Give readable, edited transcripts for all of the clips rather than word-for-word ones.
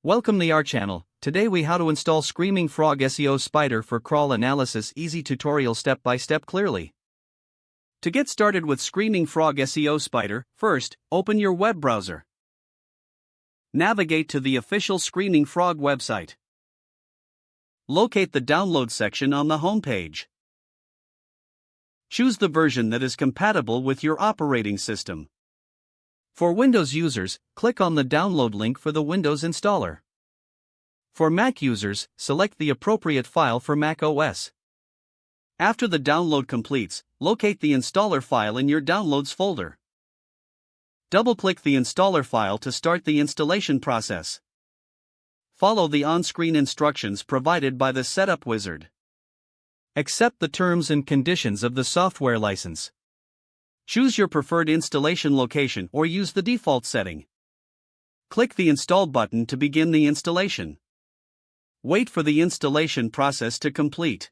Welcome to our channel. Today we how to install Screaming Frog SEO Spider for crawl analysis. Easy tutorial step by step clearly. To get started with Screaming Frog SEO Spider, first, open your web browser. Navigate to the official Screaming Frog website. Locate the download section on the home page. Choose the version that is compatible with your operating system. For Windows users, click on the download link for the Windows installer. For Mac users, select the appropriate file for Mac OS. After the download completes, locate the installer file in your Downloads folder. Double-click the installer file to start the installation process. Follow the on-screen instructions provided by the setup wizard. Accept the terms and conditions of the software license. Choose your preferred installation location or use the default setting. Click the Install button to begin the installation. Wait for the installation process to complete.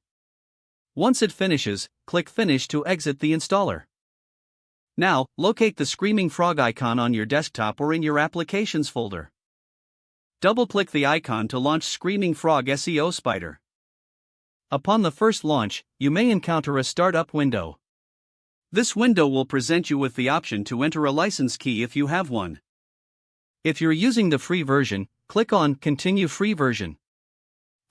Once it finishes, click Finish to exit the installer. Now, locate the Screaming Frog icon on your desktop or in your Applications folder. Double-click the icon to launch Screaming Frog SEO Spider. Upon the first launch, you may encounter a startup window. This window will present you with the option to enter a license key if you have one. If you're using the free version, click on Continue Free Version.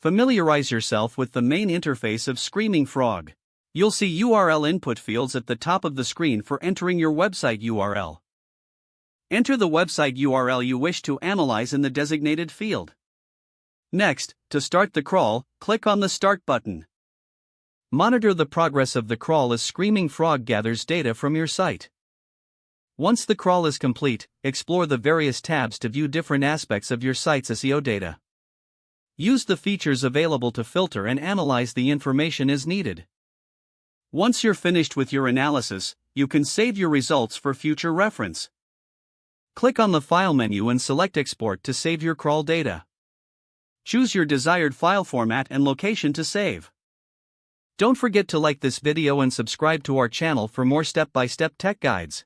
Familiarize yourself with the main interface of Screaming Frog. You'll see URL input fields at the top of the screen for entering your website URL. Enter the website URL you wish to analyze in the designated field. Next, to start the crawl, click on the Start button. Monitor the progress of the crawl as Screaming Frog gathers data from your site. Once the crawl is complete, explore the various tabs to view different aspects of your site's SEO data. Use the features available to filter and analyze the information as needed. Once you're finished with your analysis, you can save your results for future reference. Click on the File menu and select Export to save your crawl data. Choose your desired file format and location to save. Don't forget to like this video and subscribe to our channel for more step-by-step tech guides.